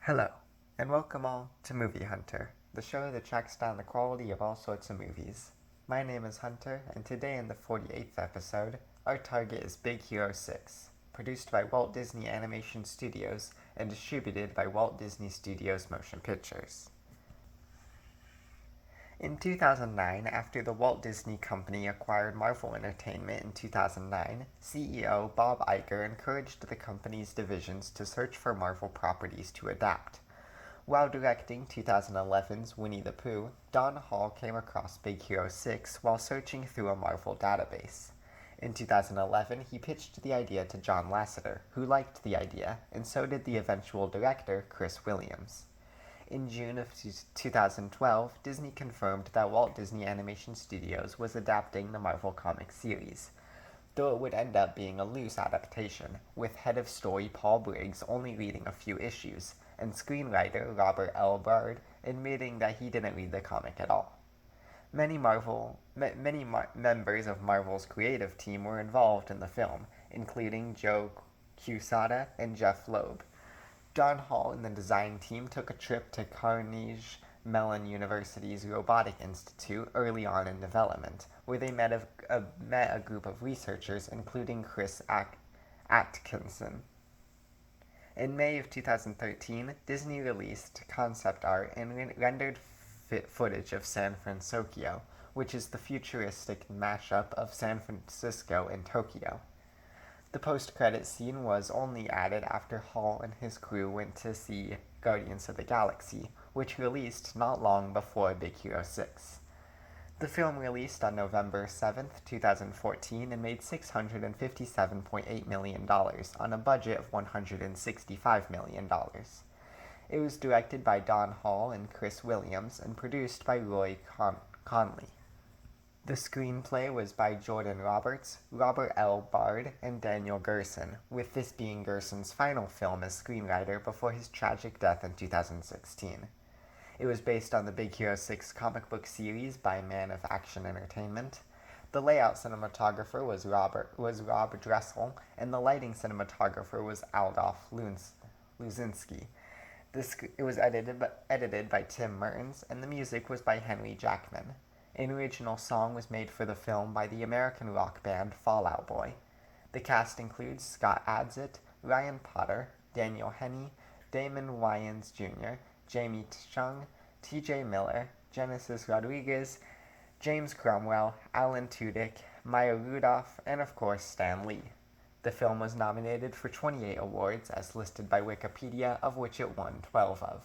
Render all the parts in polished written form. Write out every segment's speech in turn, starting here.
Hello, and welcome all to Movie Hunter, the show that tracks down the quality of all sorts of movies. My name is Hunter, and today in the 48th episode, our target is Big Hero 6, produced by Walt Disney Animation Studios and distributed by Walt Disney Studios Motion Pictures. In 2009, after the Walt Disney Company acquired Marvel Entertainment in 2009, CEO Bob Iger encouraged the company's divisions to search for Marvel properties to adapt. While directing 2011's Winnie the Pooh, Don Hall came across Big Hero 6 while searching through a Marvel database. In 2011, he pitched the idea to John Lasseter, who liked the idea, and so did the eventual director, Chris Williams. In June of 2012, Disney confirmed that Walt Disney Animation Studios was adapting the Marvel Comics series, though it would end up being a loose adaptation, with head of story Paul Briggs only reading a few issues, and screenwriter Robert L. Bard admitting that he didn't read the comic at all. Many members of Marvel's creative team were involved in the film, including Joe Quesada and Jeff Loeb. Don Hall and the design team took a trip to Carnegie Mellon University's Robotic Institute early on in development, where they met a group of researchers, including Chris Atkinson. In May of 2013, Disney released concept art and rendered footage of San Francisco, which is the futuristic mashup of San Francisco and Tokyo. The post-credit scene was only added after Hall and his crew went to see Guardians of the Galaxy, which released not long before Big Hero 6. The film released on November 7, 2014 and made $657.8 million on a budget of $165 million. It was directed by Don Hall and Chris Williams and produced by Roy Conley. The screenplay was by Jordan Roberts, Robert L. Bard, and Daniel Gerson, with this being Gerson's final film as screenwriter before his tragic death in 2016. It was based on the Big Hero 6 comic book series by Man of Action Entertainment. The layout cinematographer was Rob Dressel, and the lighting cinematographer was Adolf Luzinski. It was edited by Tim Mertens, and the music was by Henry Jackman. An original song was made for the film by the American rock band Fall Out Boy. The cast includes Scott Adsit, Ryan Potter, Daniel Henney, Damon Wayans Jr., Jamie Chung, T.J. Miller, Genesis Rodriguez, James Cromwell, Alan Tudyk, Maya Rudolph, and of course Stan Lee. The film was nominated for 28 awards as listed by Wikipedia, of which it won 12 of.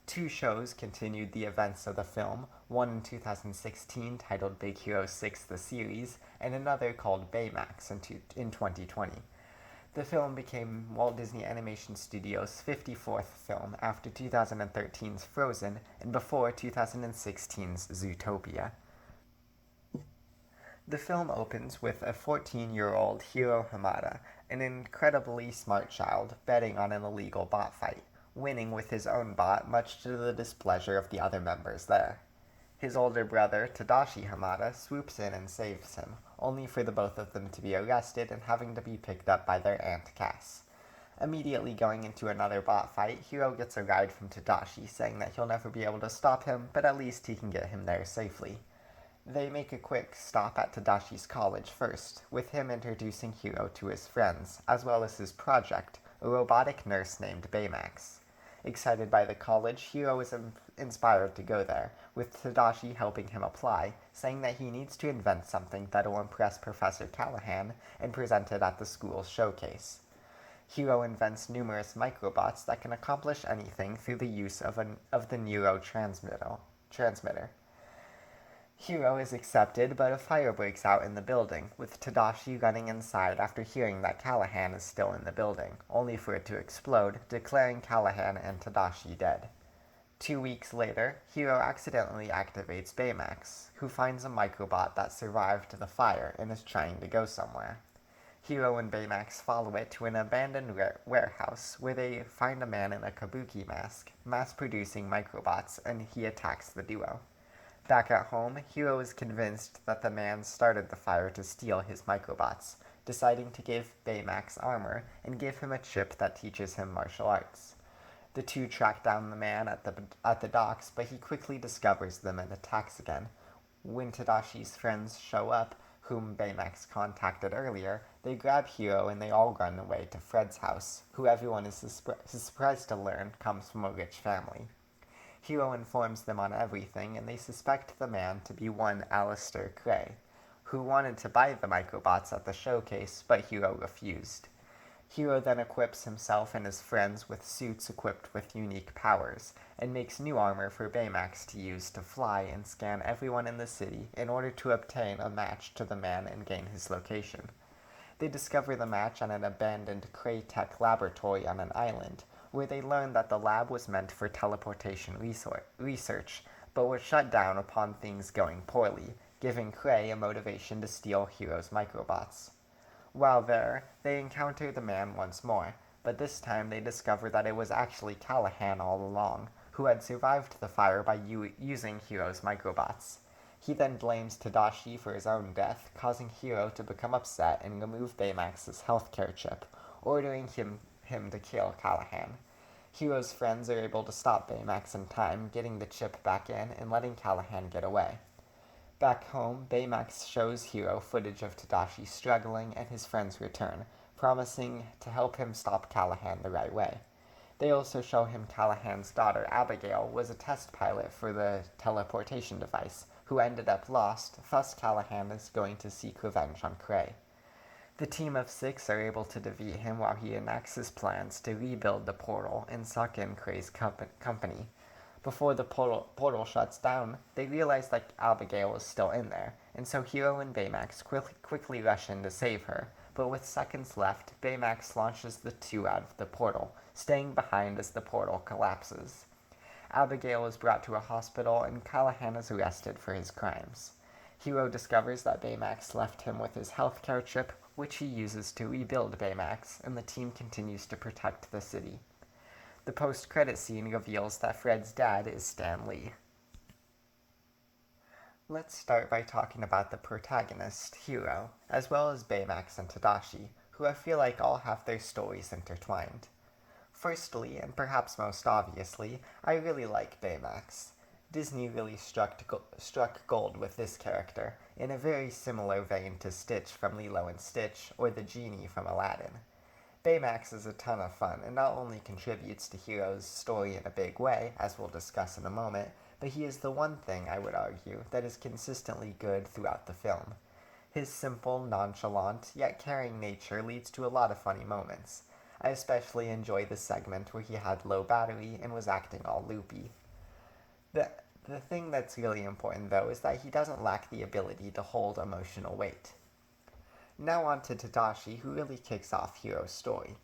Two shows continued the events of the film, one in 2016 titled Big Hero 6 The Series, and another called Baymax in 2020. The film became Walt Disney Animation Studios' 54th film after 2013's Frozen and before 2016's Zootopia. The film opens with a 14-year-old Hiro Hamada, an incredibly smart child, betting on an illegal bot fight, winning with his own bot, much to the displeasure of the other members there. His older brother, Tadashi Hamada, swoops in and saves him, only for the both of them to be arrested and having to be picked up by their Aunt Cass. Immediately going into another bot fight, Hiro gets a ride from Tadashi, saying that he'll never be able to stop him, but at least he can get him there safely. They make a quick stop at Tadashi's college first, with him introducing Hiro to his friends, as well as his project, a robotic nurse named Baymax. Excited by the college, Hiro is inspired to go there, with Tadashi helping him apply, saying that he needs to invent something that will impress Professor Callaghan and present it at the school's showcase. Hiro invents numerous microbots that can accomplish anything through the use of the neurotransmitter. Hiro is accepted, but a fire breaks out in the building, with Tadashi running inside after hearing that Callaghan is still in the building, only for it to explode, declaring Callaghan and Tadashi dead. 2 weeks later, Hiro accidentally activates Baymax, who finds a microbot that survived the fire and is trying to go somewhere. Hiro and Baymax follow it to an abandoned warehouse, where they find a man in a kabuki mask, mass-producing microbots, and he attacks the duo. Back at home, Hiro is convinced that the man started the fire to steal his microbots, deciding to give Baymax armor and give him a chip that teaches him martial arts. The two track down the man at the docks, but he quickly discovers them and attacks again. When Tadashi's friends show up, whom Baymax contacted earlier, they grab Hiro and they all run away to Fred's house, who everyone is surprised to learn comes from a rich family. Hiro informs them on everything, and they suspect the man to be one Alistair Gray, who wanted to buy the microbots at the showcase, but Hiro refused. Hiro then equips himself and his friends with suits equipped with unique powers, and makes new armor for Baymax to use to fly and scan everyone in the city in order to obtain a match to the man and gain his location. They discover the match at an abandoned Cray-Tech laboratory on an island, where they learn that the lab was meant for teleportation research, but was shut down upon things going poorly, giving Cray a motivation to steal Hiro's microbots. While there, they encounter the man once more, but this time they discover that it was actually Callaghan all along, who had survived the fire by using Hiro's microbots. He then blames Tadashi for his own death, causing Hiro to become upset and remove Baymax's healthcare chip, ordering him to kill Callaghan. Hiro's friends are able to stop Baymax in time, getting the chip back in and letting Callaghan get away. Back home, Baymax shows Hiro footage of Tadashi struggling and his friends return, promising to help him stop Callaghan the right way. They also show him Callaghan's daughter Abigail was a test pilot for the teleportation device, who ended up lost, thus Callaghan is going to seek revenge on Cray. The team of 6 are able to defeat him while he enacts his plans to rebuild the portal and suck in Cray's company. Before the portal shuts down, they realize that Abigail is still in there, and so Hiro and Baymax quickly rush in to save her, but with seconds left, Baymax launches the two out of the portal, staying behind as the portal collapses. Abigail is brought to a hospital, and Callaghan is arrested for his crimes. Hiro discovers that Baymax left him with his healthcare chip, which he uses to rebuild Baymax, and the team continues to protect the city. The post-credit scene reveals that Fred's dad is Stan Lee. Let's start by talking about the protagonist, Hiro, as well as Baymax and Tadashi, who I feel like all have their stories intertwined. Firstly, and perhaps most obviously, I really like Baymax. Disney really struck gold with this character, in a very similar vein to Stitch from Lilo and Stitch, or the genie from Aladdin. Baymax is a ton of fun, and not only contributes to Hiro's story in a big way, as we'll discuss in a moment, but he is the one thing, I would argue, that is consistently good throughout the film. His simple, nonchalant, yet caring nature leads to a lot of funny moments. I especially enjoy the segment where he had low battery and was acting all loopy. The thing that's really important, though, is that he doesn't lack the ability to hold emotional weight. Now on to Tadashi, who really kicks off Hiro's story.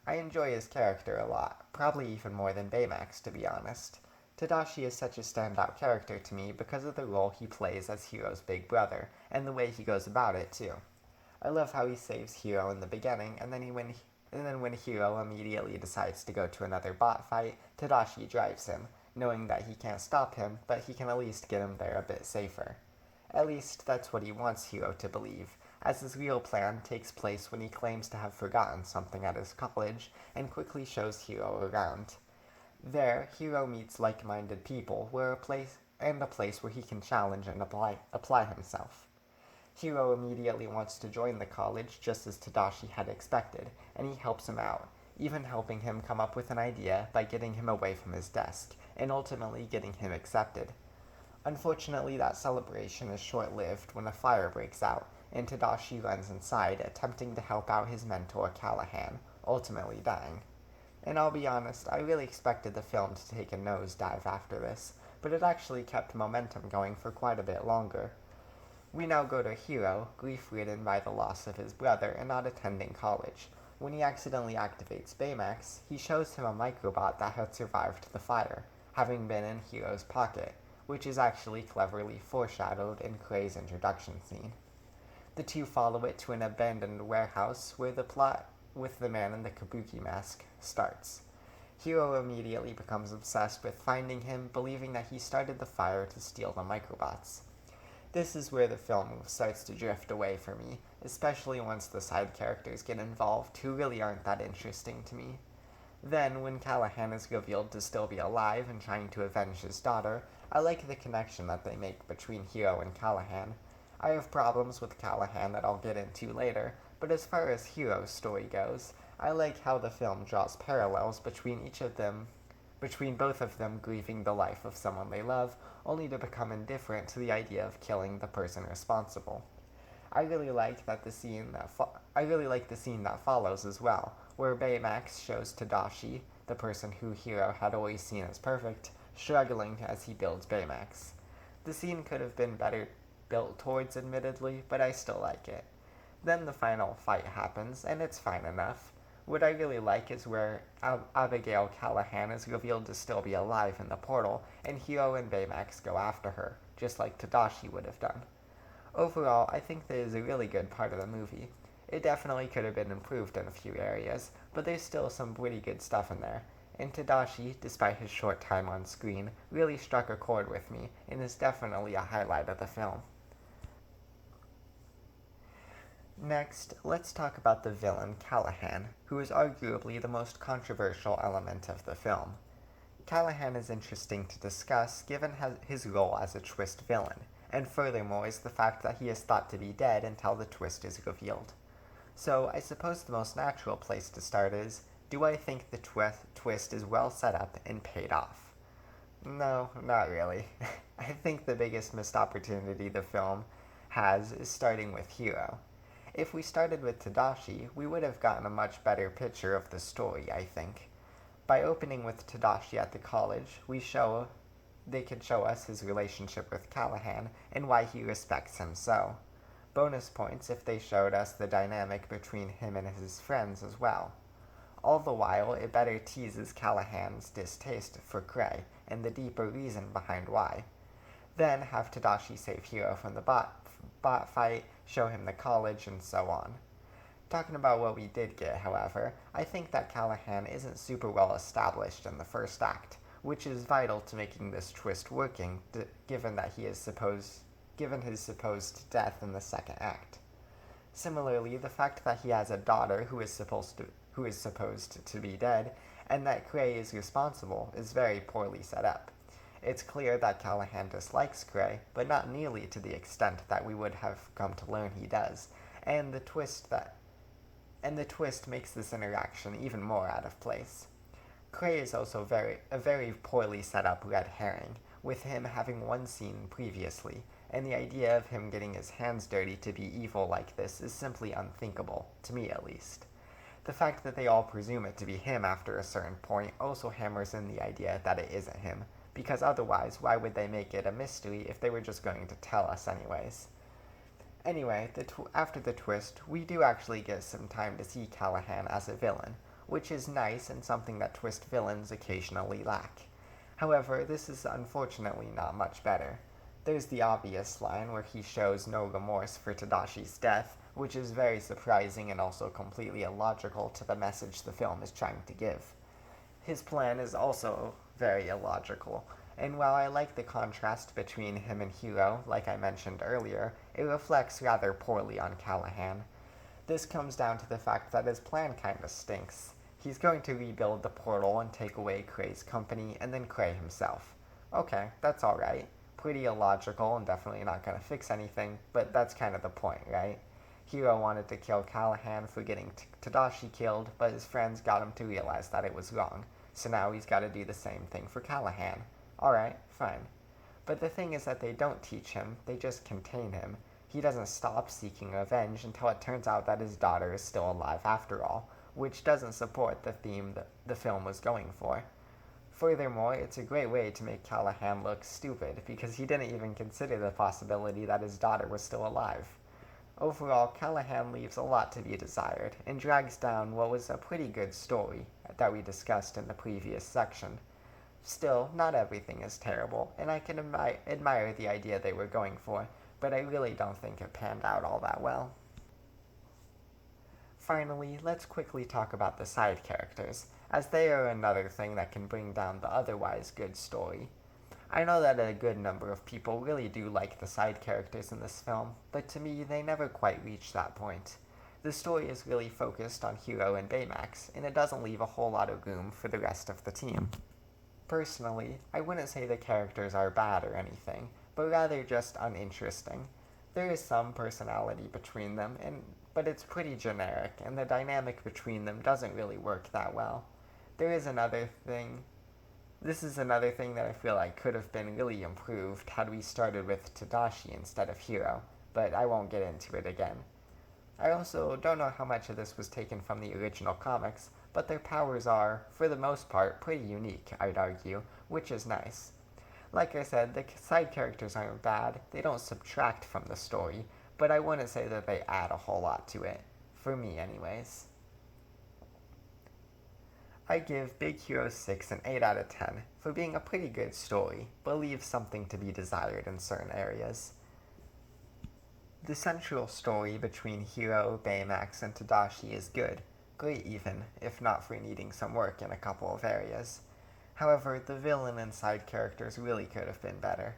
I enjoy his character a lot, probably even more than Baymax, to be honest. Tadashi is such a standout character to me because of the role he plays as Hiro's big brother, and the way he goes about it, too. I love how he saves Hiro in the beginning, and then when Hiro immediately decides to go to another bot fight, Tadashi drives him, knowing that he can't stop him, but he can at least get him there a bit safer. At least, that's what he wants Hiro to believe, as his real plan takes place when he claims to have forgotten something at his college, and quickly shows Hiro around. There, Hiro meets like-minded people, a place where he can challenge and apply himself. Hiro immediately wants to join the college, just as Tadashi had expected, and he helps him out, even helping him come up with an idea by getting him away from his desk, and ultimately getting him accepted. Unfortunately, that celebration is short-lived when a fire breaks out, and Tadashi runs inside, attempting to help out his mentor Callaghan, ultimately dying. And I'll be honest, I really expected the film to take a nosedive after this, but it actually kept momentum going for quite a bit longer. We now go to Hiro, grief-ridden by the loss of his brother and not attending college. When he accidentally activates Baymax, he shows him a microbot that had survived the fire, having been in Hiro's pocket, which is actually cleverly foreshadowed in Cray's introduction scene. The two follow it to an abandoned warehouse where the plot with the man in the kabuki mask starts. Hiro immediately becomes obsessed with finding him, believing that he started the fire to steal the microbots. This is where the film starts to drift away for me, especially once the side characters get involved who really aren't that interesting to me. Then, when Callaghan is revealed to still be alive and trying to avenge his daughter, I like the connection that they make between Hiro and Callaghan. I have problems with Callaghan that I'll get into later, but as far as Hiro's story goes, I like how the film draws parallels between both of them grieving the life of someone they love, only to become indifferent to the idea of killing the person responsible. I really like the scene that follows as well, where Baymax shows Tadashi, the person who Hiro had always seen as perfect, struggling as he builds Baymax. The scene could have been better built towards, admittedly, but I still like it. Then the final fight happens, and it's fine enough. What I really like is where Abigail Callaghan is revealed to still be alive in the portal, and Hiro and Baymax go after her, just like Tadashi would have done. Overall, I think that is a really good part of the movie. It definitely could have been improved in a few areas, but there's still some pretty good stuff in there. And Tadashi, despite his short time on screen, really struck a chord with me, and is definitely a highlight of the film. Next, let's talk about the villain, Callaghan, who is arguably the most controversial element of the film. Callaghan is interesting to discuss given his role as a twist villain, and furthermore is the fact that he is thought to be dead until the twist is revealed. So I suppose the most natural place to start is, do I think the twist is well set up and paid off? No, not really. I think the biggest missed opportunity the film has is starting with Hiro. If we started with Tadashi, we would have gotten a much better picture of the story, I think. By opening with Tadashi at the college, they could show us his relationship with Callaghan and why he respects him so. Bonus points if they showed us the dynamic between him and his friends as well. All the while, it better teases Callaghan's distaste for Cray and the deeper reason behind why. Then have Tadashi save Hiro from the bot fight, show him the college, and so on. Talking about what we did get, however, I think that Callaghan isn't super well established in the first act, which is vital to making this twist working, given his supposed death in the second act. Similarly, the fact that he has a daughter who is supposed to be dead, and that Cray is responsible, is very poorly set up. It's clear that Callaghan dislikes Cray, but not nearly to the extent that we would have come to learn he does, and the twist makes this interaction even more out of place. Cray is also a very poorly set up red herring, with him having one scene previously, and the idea of him getting his hands dirty to be evil like this is simply unthinkable, to me at least. The fact that they all presume it to be him after a certain point also hammers in the idea that it isn't him, because otherwise, why would they make it a mystery if they were just going to tell us anyways? Anyway, after the twist, we do actually get some time to see Callaghan as a villain, which is nice and something that twist villains occasionally lack. However, this is unfortunately not much better. There's the obvious line where he shows no remorse for Tadashi's death, which is very surprising and also completely illogical to the message the film is trying to give. His plan is also very illogical, and while I like the contrast between him and Hiro, like I mentioned earlier, it reflects rather poorly on Callaghan. This comes down to the fact that his plan kinda stinks. He's going to rebuild the portal and take away Cray's company, and then Cray himself. Okay, that's alright. Pretty illogical and definitely not gonna fix anything, but that's kind of the point, right? Hiro wanted to kill Callaghan for getting Tadashi killed, but his friends got him to realize that it was wrong. So now he's got to do the same thing for Callaghan. Alright, fine. But the thing is that they don't teach him, they just contain him. He doesn't stop seeking revenge until it turns out that his daughter is still alive after all, which doesn't support the theme that the film was going for. Furthermore, it's a great way to make Callaghan look stupid, because he didn't even consider the possibility that his daughter was still alive. Overall, Callaghan leaves a lot to be desired, and drags down what was a pretty good story that we discussed in the previous section. Still, not everything is terrible, and I can admire the idea they were going for, but I really don't think it panned out all that well. Finally, let's quickly talk about the side characters, as they are another thing that can bring down the otherwise good story. I know that a good number of people really do like the side characters in this film, but to me, they never quite reach that point. The story is really focused on Hiro and Baymax, and it doesn't leave a whole lot of room for the rest of the team. Personally, I wouldn't say the characters are bad or anything, but rather just uninteresting. There is some personality between them, but it's pretty generic, and the dynamic between them doesn't really work that well. There is another thing. This is another thing that I feel like could have been really improved had we started with Tadashi instead of Hiro, but I won't get into it again. I also don't know how much of this was taken from the original comics, but their powers are, for the most part, pretty unique, I'd argue, which is nice. Like I said, the side characters aren't bad, they don't subtract from the story, but I wouldn't say that they add a whole lot to it. For me, anyways. I give Big Hero 6 an 8 out of 10 for being a pretty good story, but leaves something to be desired in certain areas. The central story between Hiro, Baymax, and Tadashi is good, great even, if not for needing some work in a couple of areas. However, the villain and side characters really could have been better.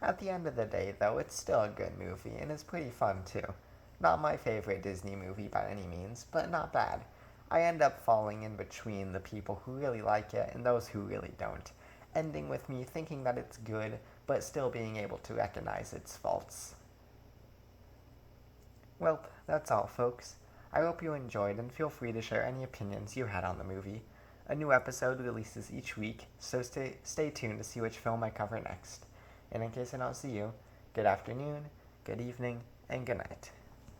At the end of the day, though, it's still a good movie, and it's pretty fun too. Not my favorite Disney movie by any means, but not bad. I end up falling in between the people who really like it and those who really don't, ending with me thinking that it's good, but still being able to recognize its faults. Well, that's all, folks. I hope you enjoyed, and feel free to share any opinions you had on the movie. A new episode releases each week, so stay tuned to see which film I cover next. And in case I don't see you, good afternoon, good evening, and good night.